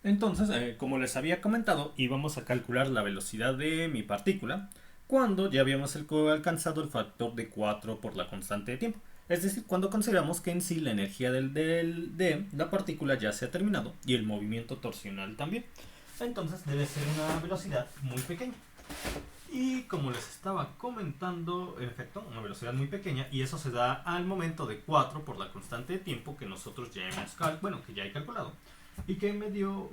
Entonces, como les había comentado, íbamos a calcular la velocidad de mi partícula cuando ya habíamos alcanzado el factor de 4 por la constante de tiempo. Es decir, cuando consideramos que en sí la energía de la partícula ya se ha terminado y el movimiento torsional también. Entonces debe ser una velocidad muy pequeña. Y como les estaba comentando, en efecto, una velocidad muy pequeña, y eso se da al momento de 4 por la constante de tiempo que nosotros ya hemos que ya he calculado, y que me dio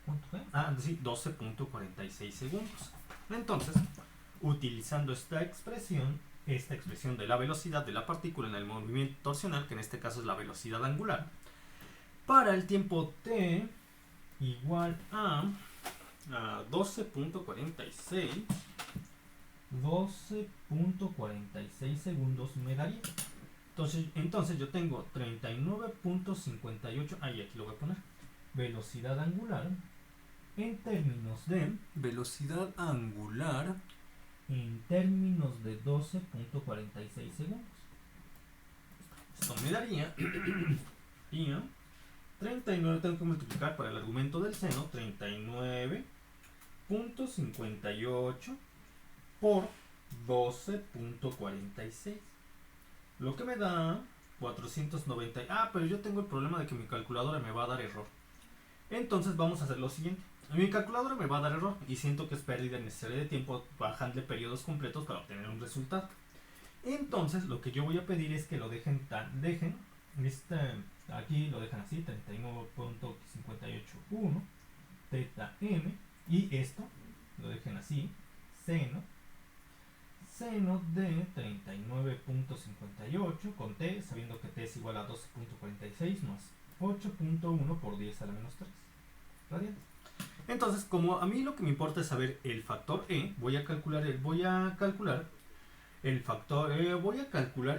¿cuánto fue? Sí, 12.46 segundos. Entonces, utilizando esta expresión de la velocidad de la partícula en el movimiento torsional, que en este caso es la velocidad angular, para el tiempo t igual a 12.46 segundos me daría. Entonces yo tengo 39.58, aquí lo voy a poner, velocidad angular en términos de en términos de 12.46 segundos. Esto me daría 39, tengo que multiplicar para el argumento del seno, 39.58 por 12.46, lo que me da 490. Pero yo tengo el problema de que mi calculadora me va a dar error. Entonces vamos a hacer lo siguiente. Mi calculadora me va a dar error y siento que es pérdida necesaria de tiempo bajarle periodos completos para obtener un resultado. Entonces lo que yo voy a pedir es que lo dejen aquí lo dejan así, 39.581 teta m, y esto lo dejen así, seno de 39.58 con t, sabiendo que t es igual a 12.46 más 8.1 por 10 a la menos 3 radianes. Entonces, como a mí lo que me importa es saber el factor e, voy a calcular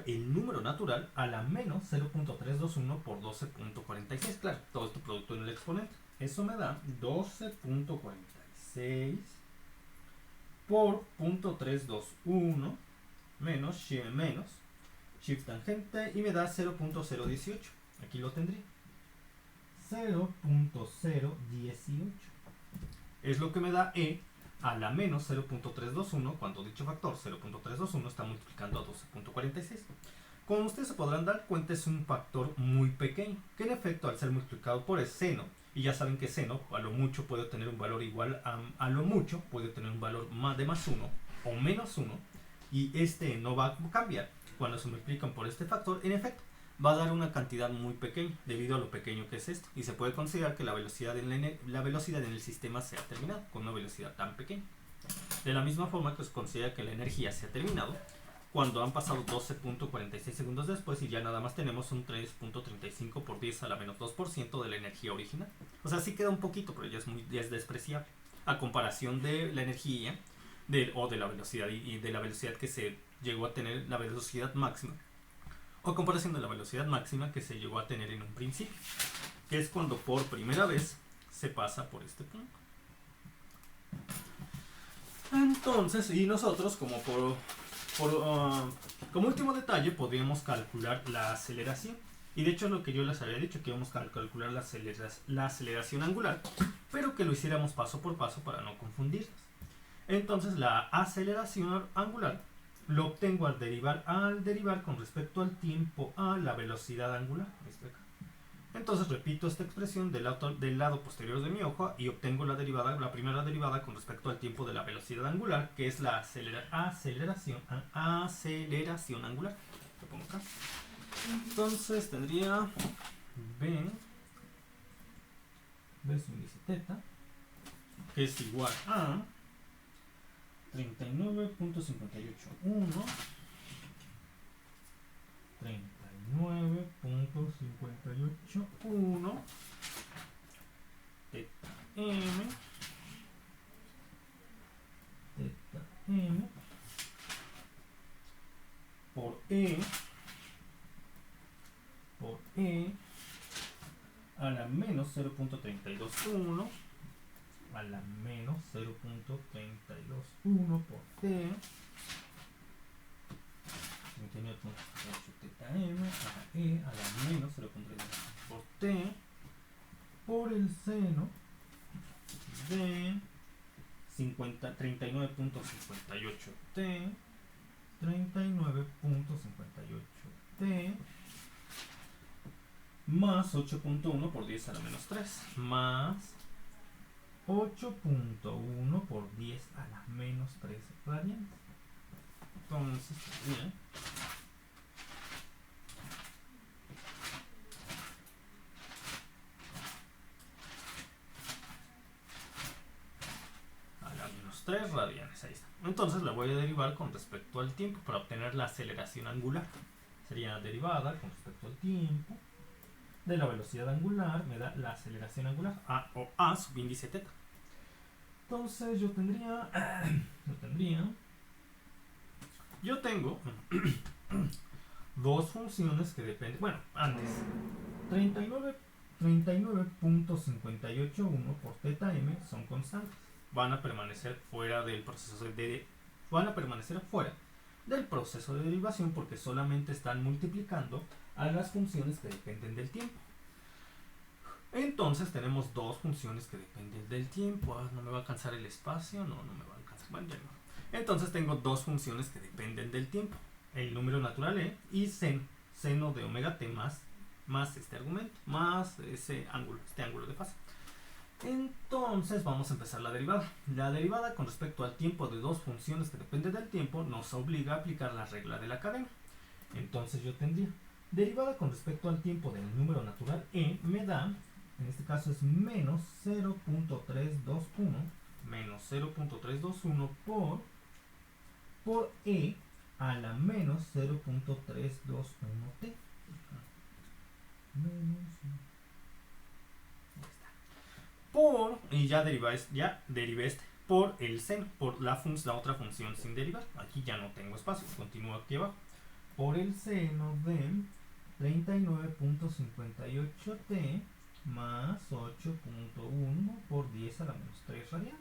el número natural a la menos 0.321 por 12.46. Claro, todo esto producto en el exponente. Eso me da 12.46 por 0.321 menos shift tangente, y me da 0.018. Aquí lo tendría. 0.018 es lo que me da e a la menos 0.321, cuando dicho factor 0.321 está multiplicando a 12.46. Como ustedes se podrán dar cuenta, es un factor muy pequeño, que en efecto al ser multiplicado por el seno, y ya saben que seno a lo mucho puede tener un valor igual a lo mucho, puede tener un valor de más 1 o menos 1, y este no va a cambiar. Cuando se multiplican por este factor, en efecto, va a dar una cantidad muy pequeña debido a lo pequeño que es esto, y se puede considerar que la velocidad en el sistema se ha terminado con una velocidad tan pequeña. De la misma forma que se considera que la energía se ha terminado cuando han pasado 12.46 segundos después y ya nada más tenemos un 3.35 por 10 a la menos 2% de la energía original. O sea, sí queda un poquito, pero ya es despreciable a comparación de la energía o de la velocidad y de la velocidad que se llegó a tener, la velocidad máxima, o comparación de la velocidad máxima que se llegó a tener en un principio, que es cuando por primera vez se pasa por este punto. Entonces, y nosotros como último detalle podríamos calcular la aceleración, y de hecho es lo que yo les había dicho, que íbamos a calcular la aceleración angular, pero que lo hiciéramos paso por paso para no confundirnos. Entonces la aceleración angular lo obtengo al derivar con respecto al tiempo a la velocidad angular. Entonces repito esta expresión del lado posterior de mi hoja y obtengo la primera derivada con respecto al tiempo de la velocidad angular, que es la aceleración angular. Lo pongo acá. Entonces tendría B su índice teta, que es igual a 39.581 teta m por e a la menos 0.321 a la menos 0.321 por t, 39.8 teta m a e a la menos 0.321 por t, por el seno de 39.58t, 39.58t, más 8.1 por 10 a la menos 3, más 8.1 por 10 a la menos 3 radianes. Entonces, bien, a la menos 3 radianes, ahí está. Entonces la voy a derivar con respecto al tiempo para obtener la aceleración angular. Sería derivada con respecto al tiempo de la velocidad angular, me da la aceleración angular, A o A subíndice teta. Entonces yo tengo dos funciones que dependen, bueno, antes, 39.581 por teta m son constantes, van a permanecer fuera del proceso del proceso de derivación porque solamente están multiplicando a las funciones que dependen del tiempo. Entonces tenemos dos funciones que dependen del tiempo. ¿No me va a alcanzar el espacio? No me va a alcanzar. Bueno, ya no. Entonces tengo dos funciones que dependen del tiempo. El número natural e y seno de omega t más este argumento, más este ángulo de fase. Entonces vamos a empezar la derivada. La derivada con respecto al tiempo de dos funciones que dependen del tiempo nos obliga a aplicar la regla de la cadena. Entonces yo tendría derivada con respecto al tiempo del número natural e me da, en este caso es menos 0.321 por e a la menos 0.321t. Y ya derivé este por el seno, por la otra función sin derivar. Aquí ya no tengo espacio, continúo aquí abajo. Por el seno de 39.58t más 8.1 por 10 a la menos 3 radianes.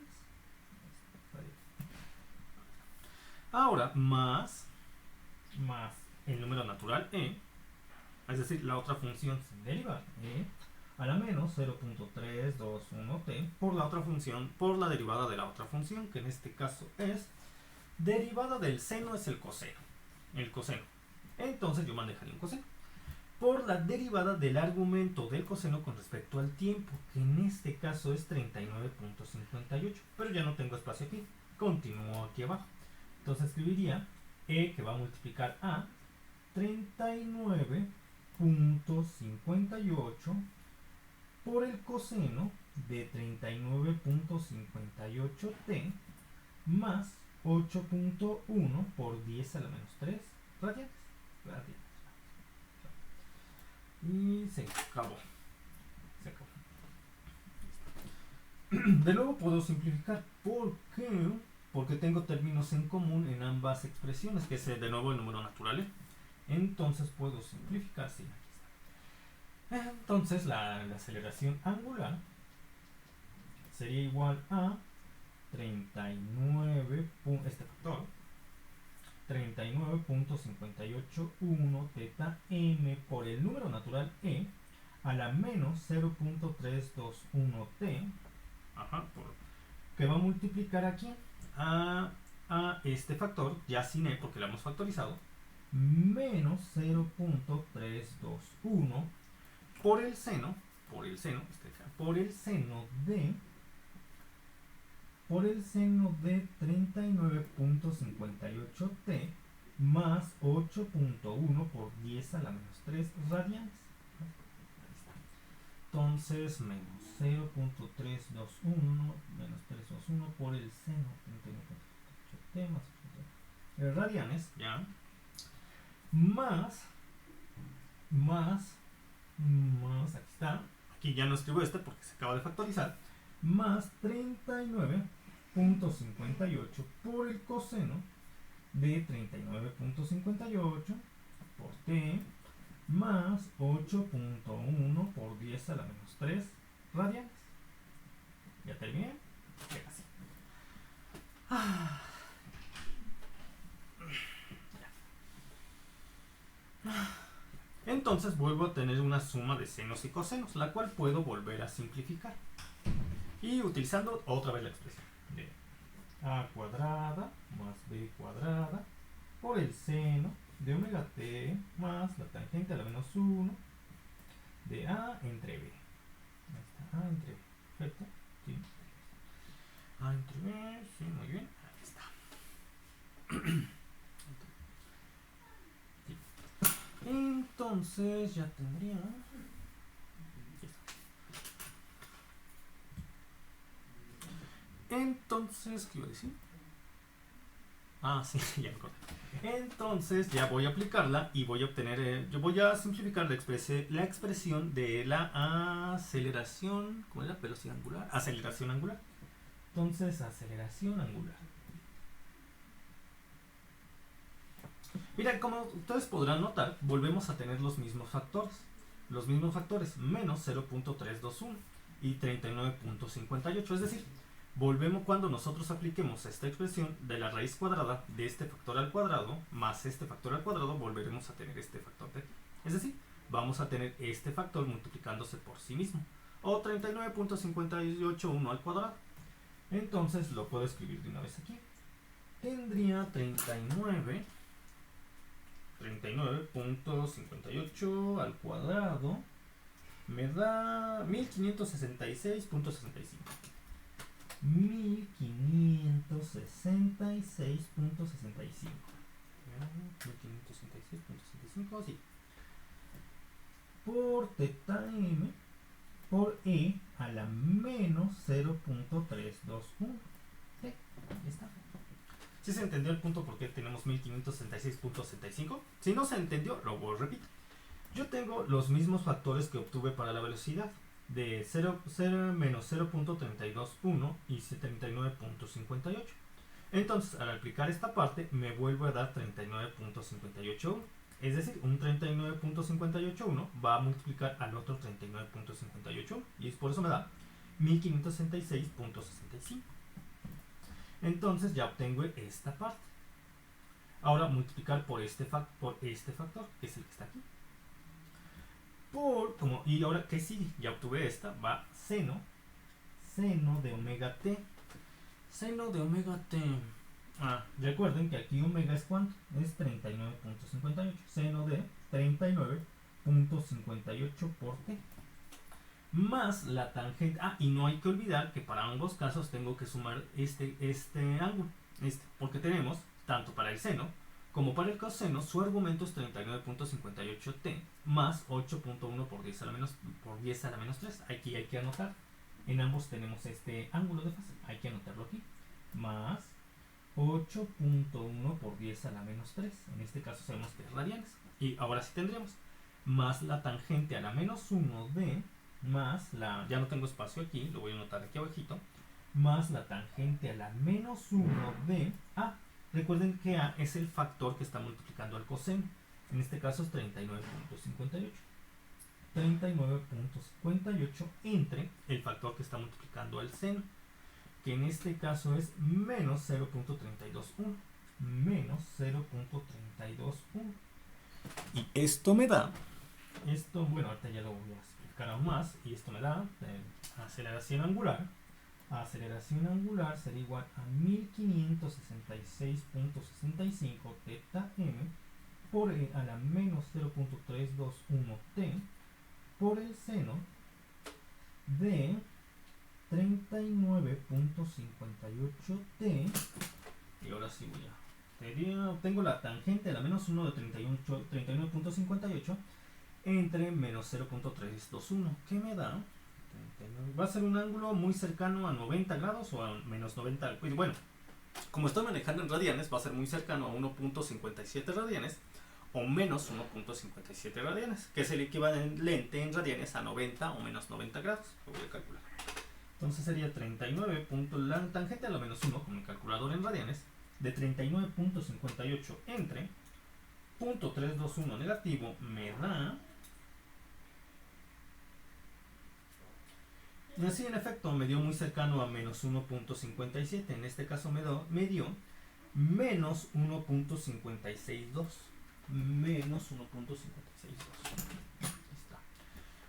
Ahora, más el número natural e, es decir, la otra función sin derivar, e a la menos 0.321t por la otra función, por la derivada de la otra función, que en este caso es derivada del seno, es el coseno. Entonces yo manejaría un coseno por la derivada del argumento del coseno con respecto al tiempo, que en este caso es 39.58, pero ya no tengo espacio aquí, continúo aquí abajo. Entonces escribiría e, que va a multiplicar a 39.58 por el coseno de 39.58t más 8.1 por 10 a la menos 3 radianes. Y se acabó. De nuevo puedo simplificar. ¿Por qué? Porque tengo términos en común en ambas expresiones, que es de nuevo el número natural. Entonces puedo simplificar. Sí, aquí está. Entonces la aceleración angular sería igual a 39, este factor, 39.581 teta m por el número natural e a la menos 0.321t, que va a multiplicar aquí a este factor, ya sin e porque lo hemos factorizado, menos 0.321 por el seno de 39.58t más 8.1 por 10 a la menos 3 radianes. Entonces, menos 0.321 menos 321 por el seno 39.58t más 8.1 radianes, ya. Más, aquí está, aquí ya no escribo este porque se acaba de factorizar, más 39.58 por el coseno de 39.58 por t más 8.1 por 10 a la menos 3 radianes. Ya terminé. Ya casi. Entonces vuelvo a tener una suma de senos y cosenos, la cual puedo volver a simplificar. Y utilizando otra vez la expresión de a cuadrada más b cuadrada por el seno de omega t más la tangente a la menos 1 de a entre b. Ahí está, a entre b. Perfecto. Sí. A entre b, sí, muy bien. Ahí está. Sí. Entonces ya tendría... Entonces, ¿qué iba a decir? Ah, sí, ya me acordé. Entonces ya voy a aplicarla y voy a obtener, yo voy a simplificar la expresión de la aceleración, ¿cómo era? Velocidad angular, aceleración angular. Entonces, aceleración angular. Mira, como ustedes podrán notar, volvemos a tener los mismos factores. Los mismos factores, menos 0.321 y 39.58, es decir, volvemos cuando nosotros apliquemos esta expresión de la raíz cuadrada de este factor al cuadrado más este factor al cuadrado, volveremos a tener este factor de aquí. Es decir, vamos a tener este factor multiplicándose por sí mismo. O 39.581 al cuadrado. Entonces lo puedo escribir de una vez aquí. Tendría 39.58 al cuadrado me da 1566.65. 1566.65. 1566.65, sí. Por teta m por e a la menos 0.321. Sí, ahí está. ¿Sí se entendió el punto por qué tenemos 1566.65? Si no se entendió, lo repito. Yo tengo los mismos factores que obtuve para la velocidad de 0, menos 0.321 y 39.58. Entonces, al aplicar esta parte, me vuelve a dar 39.581. Es decir, un 39.581 va a multiplicar al otro 39.581. Y es por eso me da 1566.65. Entonces ya obtengo esta parte. Ahora multiplicar por este factor, que es el que está aquí. Y ahora, ¿qué sigue? Ya obtuve esta, va seno de omega t. Seno de omega t. Recuerden que aquí omega es ¿cuánto? Es 39.58. Seno de 39.58 por t. Más la tangente. Y no hay que olvidar que para ambos casos tengo que sumar este ángulo. Porque tenemos, tanto para el seno como para el coseno, su argumento es 39.58t más 8.1 por 10 a la menos 3. Aquí hay que anotar. En ambos tenemos este ángulo de fase. Hay que anotarlo aquí. Más 8.1 por 10 a la menos 3. En este caso sabemos que es radianes. Y ahora sí tendríamos más la tangente a la menos 1 de más la... Ya no tengo espacio aquí, lo voy a anotar aquí abajito. Más la tangente a la menos 1 de... Recuerden que A es el factor que está multiplicando al coseno. En este caso es 39.58. 39.58 entre el factor que está multiplicando al seno, que en este caso es menos 0.321. Menos 0.321. Y esto me da... bueno, ahorita ya lo voy a explicar aún más. Y esto me da aceleración angular. Aceleración angular será igual a 1566.65 teta m por e a la menos 0.321 t por el seno de 39.58 t. Y ahora sí voy a... Obtengo la tangente a la menos 1 de 39.58 entre menos 0.321. ¿Qué me da? Va a ser un ángulo muy cercano a 90 grados o a menos 90. Bueno, como estoy manejando en radianes, va a ser muy cercano a 1.57 radianes o menos 1.57 radianes, que es el equivalente en radianes a 90 o menos 90 grados. Lo voy a calcular. Entonces sería 39. La tangente a la menos 1 con mi calculador en radianes de 39.58 entre 0.321 negativo me da... Sí, en efecto, me dio muy cercano a menos 1.57. En este caso me dio menos 1.562. Menos 1.562.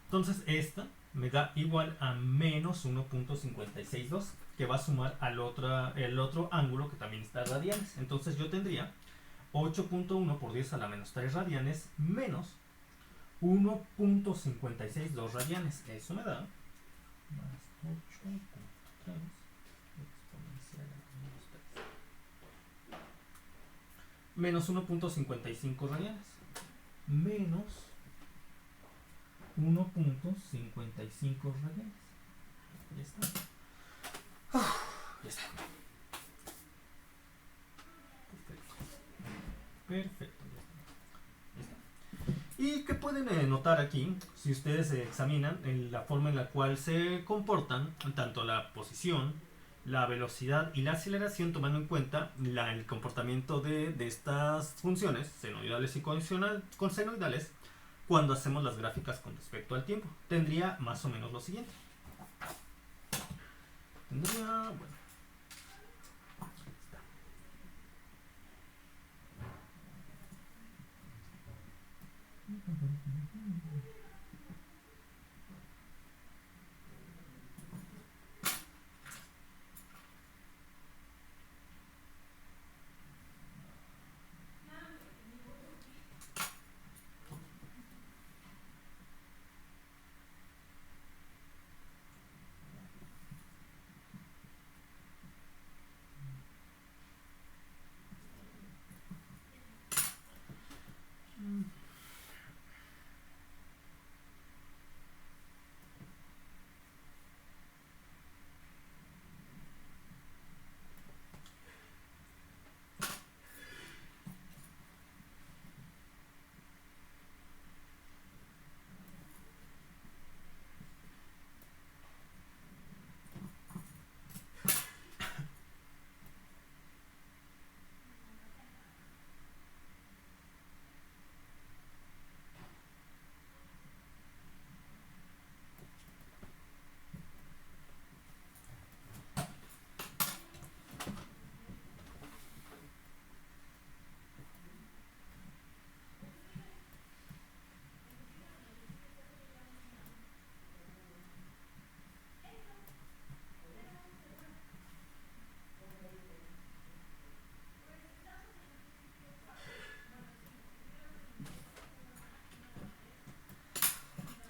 Entonces me da igual a menos 1.562, que va a sumar el otro ángulo que también está radianes. Entonces yo tendría 8.1 por 10 a la menos 3 radianes menos 1.562 radianes. Eso me da más 8.3 exponencial a menos 3 menos 1.55 radianes menos 1.55 radianes. Ya está. Ya está. Perfecto. Ya está. ¿Y qué pueden notar aquí? Si ustedes examinan la forma en la cual se comportan tanto la posición, la velocidad y la aceleración, tomando en cuenta el comportamiento de estas funciones senoidales y consenoidales cuando hacemos las gráficas con respecto al tiempo. Tendría más o menos lo siguiente. Tendría, bueno,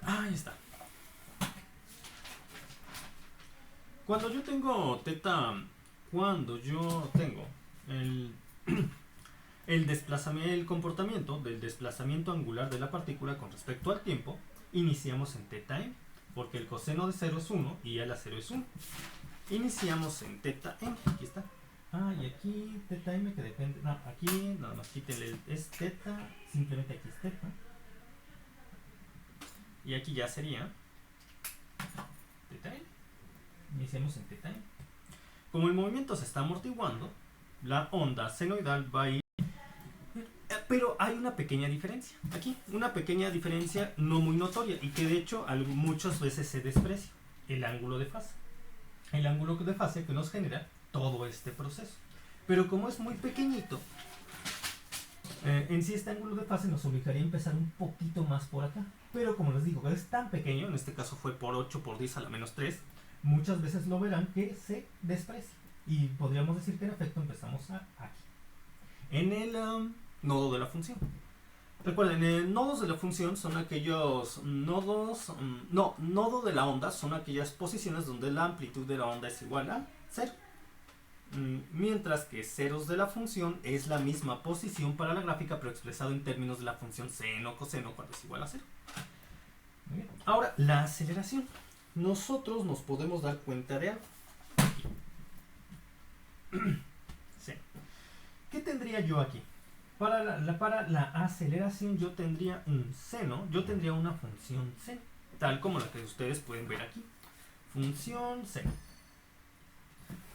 ahí está. Cuando yo tengo el, el desplazamiento, el comportamiento del desplazamiento angular de la partícula con respecto al tiempo, iniciamos en θ m, porque el coseno de 0 es 1 y el a 0 es 1. Iniciamos en θ m, aquí está. Y aquí θ m que depende, no, aquí nada más quítenle, es θ, simplemente aquí es θ. Y aquí ya sería θ m. Iniciamos en θ m. Como el movimiento se está amortiguando, la onda senoidal va a ir. Pero hay una pequeña diferencia aquí, una pequeña diferencia no muy notoria y que de hecho muchas veces se desprecia: el ángulo de fase. El ángulo de fase que nos genera todo este proceso. Pero como es muy pequeñito, en sí este ángulo de fase nos obligaría a empezar un poquito más por acá. Pero como les digo, es tan pequeño, en este caso fue por 8 por 10 a la menos 3, muchas veces lo verán que se desprecia. Y podríamos decir que en efecto empezamos aquí. En el nodo de la función. Recuerden, nodos de la función son aquellos nodos, nodo de la onda son aquellas posiciones donde la amplitud de la onda es igual a 0. Mientras que ceros de la función es la misma posición para la gráfica, pero expresado en términos de la función seno coseno cuando es igual a 0. Muy bien. Ahora, la aceleración. Nosotros nos podemos dar cuenta de algo. Sí. ¿Qué tendría yo aquí? Para la aceleración yo tendría un seno, yo tendría una función seno, tal como la que ustedes pueden ver aquí. Función seno.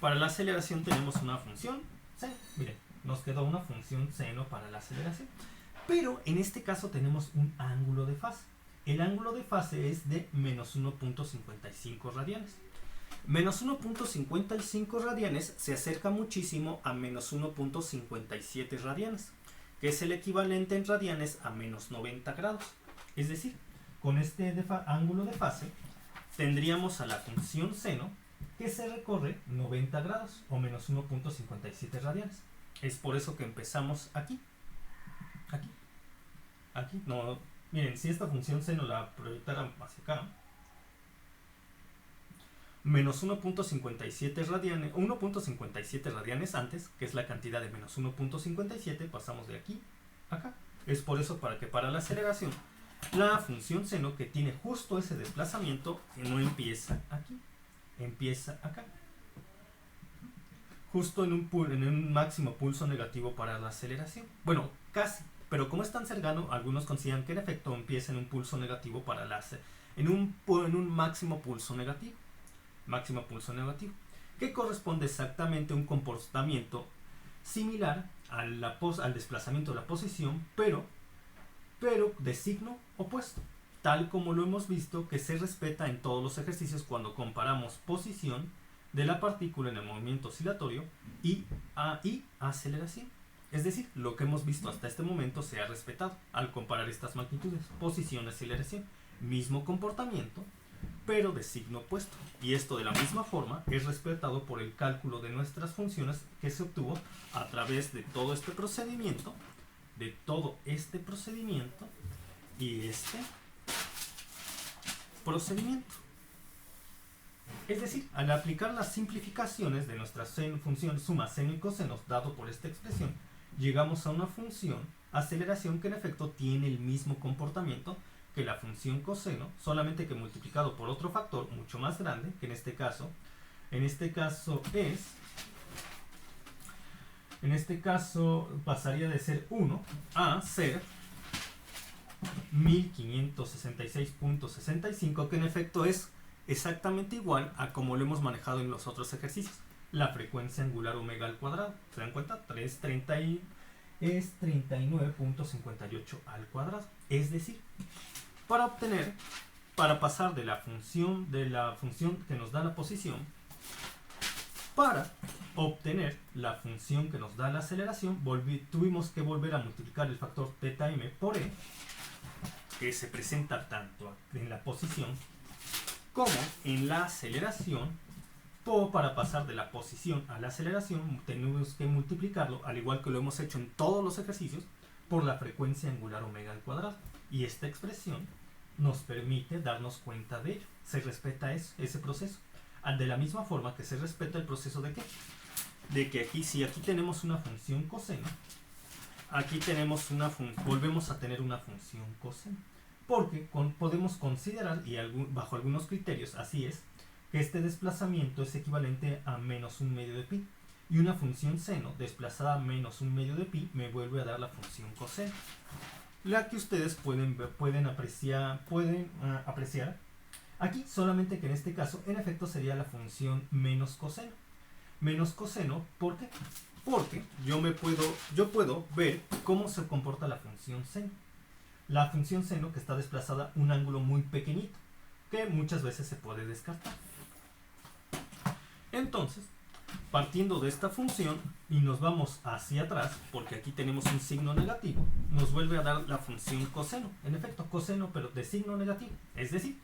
Para la aceleración tenemos una función seno. Miren, nos quedó una función seno para la aceleración. Pero en este caso tenemos un ángulo de fase. El ángulo de fase es de menos 1.55 radianes. Menos 1.55 radianes se acerca muchísimo a menos 1.57 radianes, que es el equivalente en radianes a menos 90 grados. Es decir, con este ángulo de fase tendríamos a la función seno que se recorre 90 grados o menos 1.57 radianes. Es por eso que empezamos aquí. Aquí. No, miren, si esta función seno la proyectara hacia acá, menos 1.57 radianes, 1.57 radianes antes, que es la cantidad de menos 1.57, pasamos de aquí a acá. Es por eso para que para la aceleración, la función seno que tiene justo ese desplazamiento no empieza aquí, empieza acá. Justo en un máximo pulso negativo para la aceleración. Bueno, casi, pero como es tan cercano, algunos consideran que en efecto empieza en un pulso negativo para la en un máximo pulso negativo. Máximo pulso negativo, que corresponde exactamente a un comportamiento similar al desplazamiento de la posición, pero de signo opuesto, tal como lo hemos visto que se respeta en todos los ejercicios cuando comparamos posición de la partícula en el movimiento oscilatorio y aceleración. Es decir, lo que hemos visto hasta este momento se ha respetado al comparar estas magnitudes, posición y aceleración, mismo comportamiento, pero de signo opuesto. Y esto de la misma forma es respetado por el cálculo de nuestras funciones que se obtuvo a través de todo este procedimiento, y este procedimiento. Es decir, al aplicar las simplificaciones de nuestras funciones suma, seno y cosenos dado por esta expresión, llegamos a una función aceleración que en efecto tiene el mismo comportamiento que la función coseno, solamente que multiplicado por otro factor mucho más grande, que en este caso pasaría de ser 1 a ser 1566.65, que en efecto es exactamente igual a como lo hemos manejado en los otros ejercicios. La frecuencia angular omega al cuadrado, ¿se dan cuenta? 330 es 39.58 al cuadrado. Es decir, para pasar de la función que nos da la posición, para obtener la función que nos da la aceleración, tuvimos que volver a multiplicar el factor θm por e, que se presenta tanto en la posición como en la aceleración. Para pasar de la posición a la aceleración tenemos que multiplicarlo, al igual que lo hemos hecho en todos los ejercicios, por la frecuencia angular omega al cuadrado. Y esta expresión nos permite darnos cuenta de ello. Se respeta ese proceso. De la misma forma que se respeta el proceso de que aquí, si aquí tenemos una función coseno, aquí tenemos volvemos a tener una función coseno. Porque podemos considerar, y bajo algunos criterios así es, que este desplazamiento es equivalente a menos un medio de pi. Y una función seno desplazada a menos un medio de pi me vuelve a dar la función coseno. La que ustedes pueden apreciar aquí, solamente que en este caso en efecto sería la función menos coseno. Menos coseno, ¿por qué? Porque yo puedo ver cómo se comporta la función seno. La función seno que está desplazada un ángulo muy pequeñito, que muchas veces se puede descartar. Entonces, partiendo de esta función y nos vamos hacia atrás, porque aquí tenemos un signo negativo, nos vuelve a dar la función coseno. En efecto, coseno, pero de signo negativo. Es decir,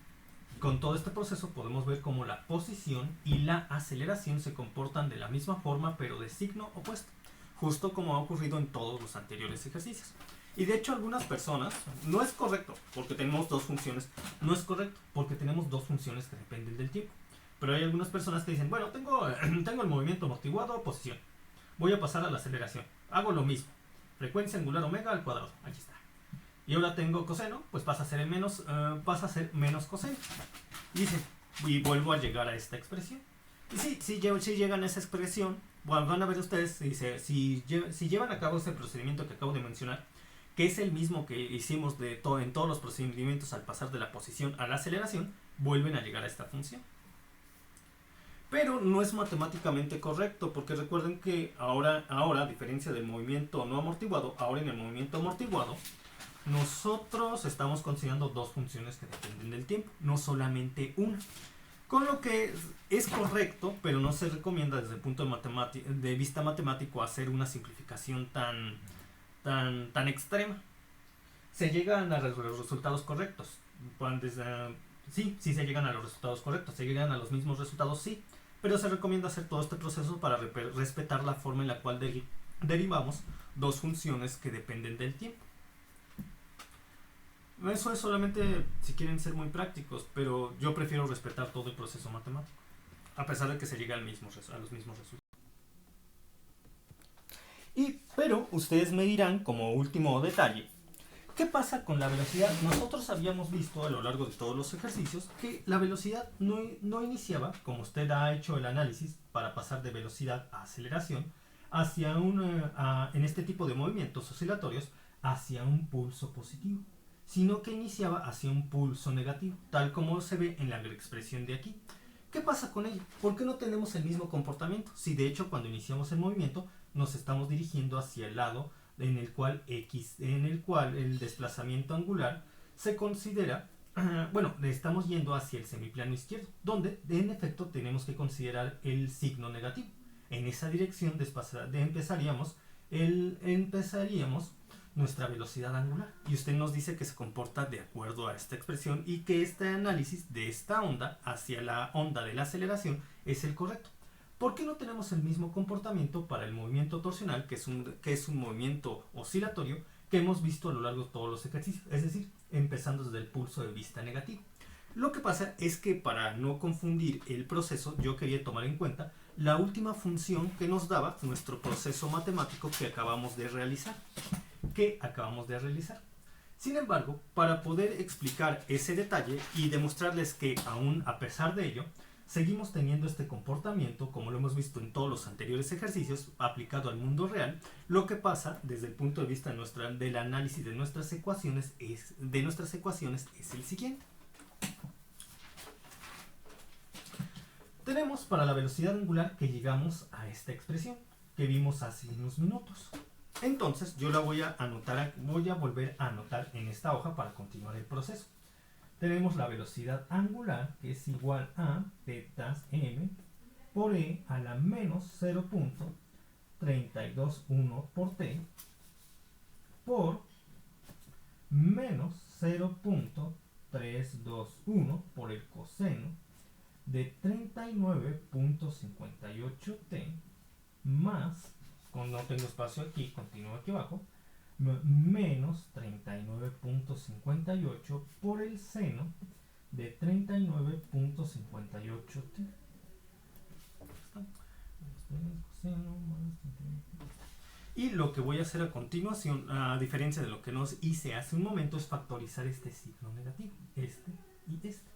con todo este proceso podemos ver cómo la posición y la aceleración se comportan de la misma forma, pero de signo opuesto, justo como ha ocurrido en todos los anteriores ejercicios. Y de hecho algunas personas, no es correcto, porque tenemos dos funciones, no es correcto, porque tenemos dos funciones que dependen del tiempo. Pero hay algunas personas que dicen, bueno, tengo el movimiento amortiguado, posición. Voy a pasar a la aceleración. Hago lo mismo. Frecuencia angular omega al cuadrado. Aquí está. Y ahora tengo coseno, pues pasa a ser menos coseno. Y vuelvo a llegar a esta expresión. Y si llegan a esa expresión, bueno, van a ver ustedes, si llevan a cabo ese procedimiento que acabo de mencionar, que es el mismo que hicimos en todos los procedimientos al pasar de la posición a la aceleración, vuelven a llegar a esta función. Pero no es matemáticamente correcto, porque recuerden que ahora, a diferencia del movimiento no amortiguado, ahora en el movimiento amortiguado, nosotros estamos considerando dos funciones que dependen del tiempo, no solamente una. Con lo que es correcto, pero no se recomienda desde el punto de vista matemático hacer una simplificación tan extrema. Se llegan a los resultados correctos. Sí, sí se llegan a los resultados correctos, se llegan a los mismos resultados, sí, pero se recomienda hacer todo este proceso para respetar la forma en la cual derivamos dos funciones que dependen del tiempo. Eso es solamente si quieren ser muy prácticos, pero yo prefiero respetar todo el proceso matemático, a pesar de que se llega a los mismos resultados. Pero ustedes me dirán, como último detalle, ¿qué pasa con la velocidad? Nosotros habíamos visto a lo largo de todos los ejercicios que la velocidad no iniciaba, como usted ha hecho el análisis para pasar de velocidad a aceleración, hacia en este tipo de movimientos oscilatorios, hacia un pulso positivo, sino que iniciaba hacia un pulso negativo, tal como se ve en la expresión de aquí. ¿Qué pasa con ello? ¿Por qué no tenemos el mismo comportamiento? Si de hecho cuando iniciamos el movimiento nos estamos dirigiendo hacia el lado en el cual el desplazamiento angular se considera, estamos yendo hacia el semiplano izquierdo, donde en efecto tenemos que considerar el signo negativo. En esa dirección empezaríamos nuestra velocidad angular. Y usted nos dice que se comporta de acuerdo a esta expresión y que este análisis de esta onda hacia la onda de la aceleración es el correcto. ¿Por qué no tenemos el mismo comportamiento para el movimiento torsional, que es un movimiento oscilatorio que hemos visto a lo largo de todos los ejercicios? Es decir, empezando desde el pulso de vista negativo. Lo que pasa es que para no confundir el proceso, yo quería tomar en cuenta la última función que nos daba nuestro proceso matemático que acabamos de realizar. Sin embargo, para poder explicar ese detalle y demostrarles que aún a pesar de ello, seguimos teniendo este comportamiento, como lo hemos visto en todos los anteriores ejercicios, aplicado al mundo real, lo que pasa desde el punto de vista del análisis de nuestras ecuaciones es el siguiente. Tenemos para la velocidad angular que llegamos a esta expresión que vimos hace unos minutos. Entonces yo la voy a volver a anotar en esta hoja para continuar el proceso. Tenemos la velocidad angular, que es igual a θ m por e a la menos 0.321 por t por menos 0.321 por el coseno de 39.58t más, no tengo espacio aquí, continúo aquí abajo, menos 39.58 por el seno de 39.58t. Y lo que voy a hacer a continuación, a diferencia de lo que nos hice hace un momento, es factorizar este signo negativo, este y este.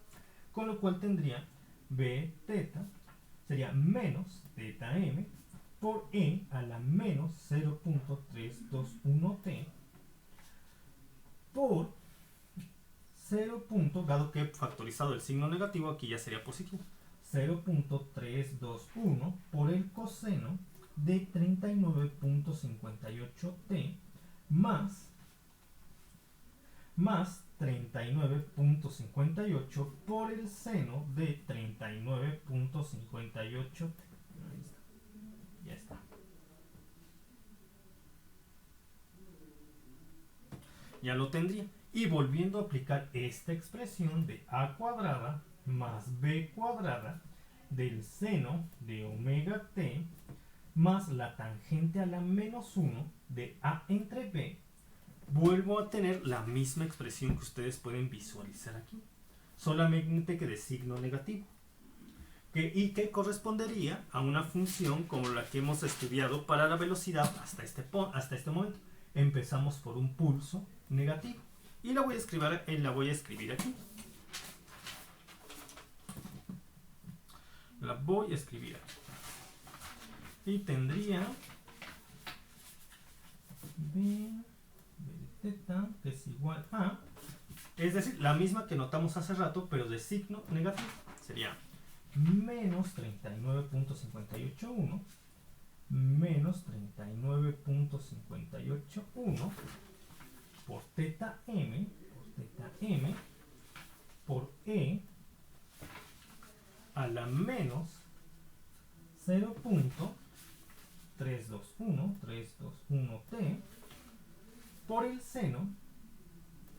Con lo cual tendría b θ, sería menos θ m por e a la menos 0.321t por 0. Dado que he factorizado el signo negativo, aquí ya sería positivo, 0.321 por el coseno de 39.58t más 39.58 por el seno de 39.58t. Ya está. Ya lo tendría. Y volviendo a aplicar esta expresión de a cuadrada más b cuadrada del seno de omega t más la tangente a la menos 1 de a entre b, vuelvo a tener la misma expresión que ustedes pueden visualizar aquí, solamente que de signo negativo. Y que correspondería a una función como la que hemos estudiado para la velocidad hasta este momento. Empezamos por un pulso negativo y la voy a escribir aquí. Y tendría b de θ, que es igual a, es decir, la misma que notamos hace rato, pero de signo negativo. Sería menos 39.581 menos 39.581 por θ m por e a la menos 0.321t por el seno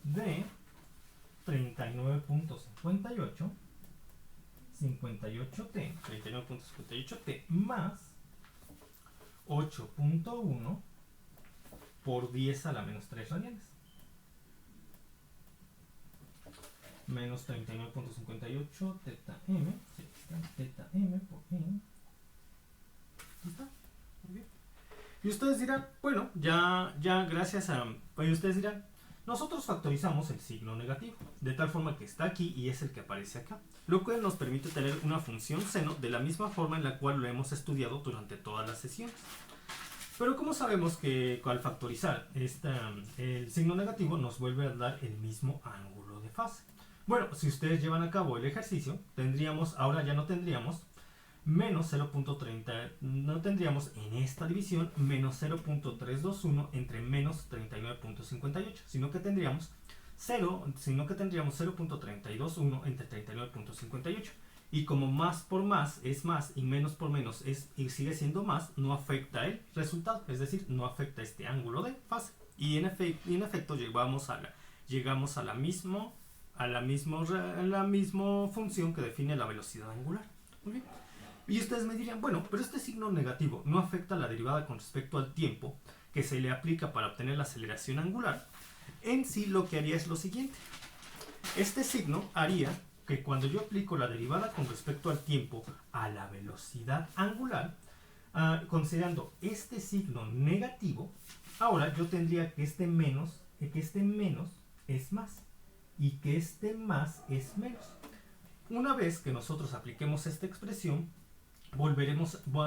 de 39.58, 58t, 39.58t más 8.1 por 10 a la menos 3 radianes. Menos 39.58 teta m, sí, teta m por m. ¿Está? Muy bien. Y ustedes dirán, bueno, ya gracias a... Pues ustedes dirán, nosotros factorizamos el signo negativo, de tal forma que está aquí y es el que aparece acá, lo cual nos permite tener una función seno de la misma forma en la cual lo hemos estudiado durante todas las sesiones. Pero como sabemos que al factorizar el signo negativo nos vuelve a dar el mismo ángulo de fase. Bueno, si ustedes llevan a cabo el ejercicio, tendríamos, ahora ya no tendríamos menos 0.30, no tendríamos en esta división menos 0.321 entre menos 39.58, sino que tendríamos 0.321 entre 39.58. Y como más por más es más y menos por menos y sigue siendo más, no afecta el resultado, es decir, no afecta este ángulo de fase. Y en efecto llegamos a la misma función que define la velocidad angular. Muy bien. Y ustedes me dirían, bueno, pero este signo negativo no afecta la derivada con respecto al tiempo que se le aplica para obtener la aceleración angular. En sí lo que haría es lo siguiente. Este signo haría que cuando yo aplico la derivada con respecto al tiempo a la velocidad angular, considerando este signo negativo, ahora yo tendría que este menos es más y que este más es menos. Una vez que nosotros apliquemos esta expresión,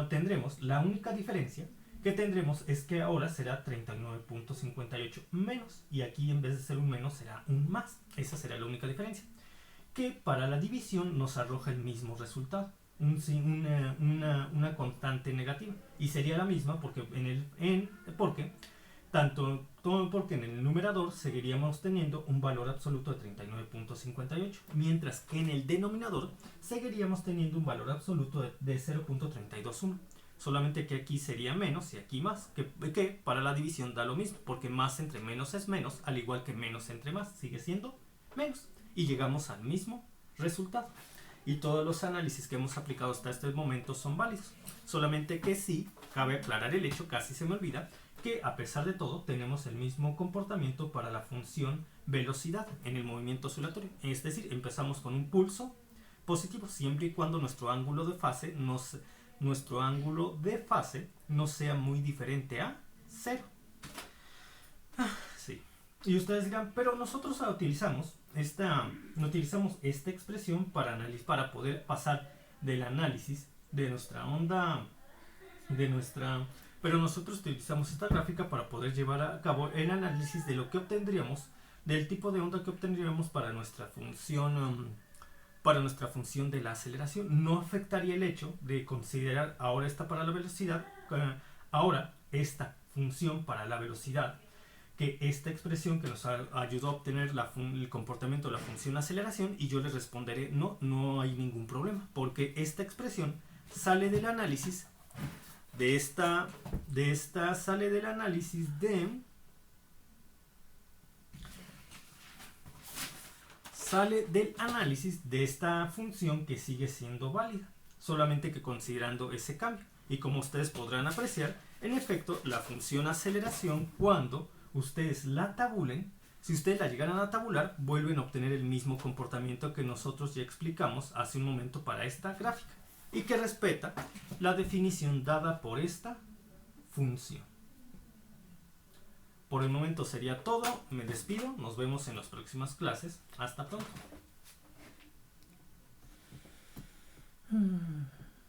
tendremos la única diferencia que tendremos es que ahora será 39.58 menos y aquí en vez de ser un menos será un más. Esa será la única diferencia, que para la división nos arroja el mismo resultado, una constante negativa, y sería la misma porque porque en el numerador seguiríamos teniendo un valor absoluto de 39.58, mientras que en el denominador seguiríamos teniendo un valor absoluto de 0.321. Solamente que aquí sería menos y aquí más, que para la división da lo mismo, porque más entre menos es menos, al igual que menos entre más sigue siendo menos. Y llegamos al mismo resultado. Y todos los análisis que hemos aplicado hasta este momento son válidos. Solamente que sí, cabe aclarar el hecho, casi se me olvida, que a pesar de todo tenemos el mismo comportamiento para la función velocidad en el movimiento oscilatorio. Es decir, empezamos con un pulso positivo siempre y cuando nuestro ángulo de fase no sea muy diferente a 0. Sí. Y ustedes dirán, pero nosotros utilizamos esta expresión para poder pasar del análisis de nuestra onda, pero nosotros utilizamos esta gráfica para poder llevar a cabo el análisis de lo que obtendríamos, del tipo de onda que obtendríamos para nuestra función de la aceleración. No afectaría el hecho de considerar ahora esta para la velocidad, ahora esta función para la velocidad, que esta expresión que nos ayudó a obtener el comportamiento de la función aceleración, y yo les responderé, no hay ningún problema, porque esta expresión sale del análisis sale del análisis de esta función que sigue siendo válida, solamente que considerando ese cambio. Y como ustedes podrán apreciar, en efecto, la función aceleración, cuando ustedes la tabulen, si ustedes la llegaran a tabular, vuelven a obtener el mismo comportamiento que nosotros ya explicamos hace un momento para esta gráfica, y que respeta la definición dada por esta función. Por el momento sería todo, me despido, nos vemos en las próximas clases, hasta pronto.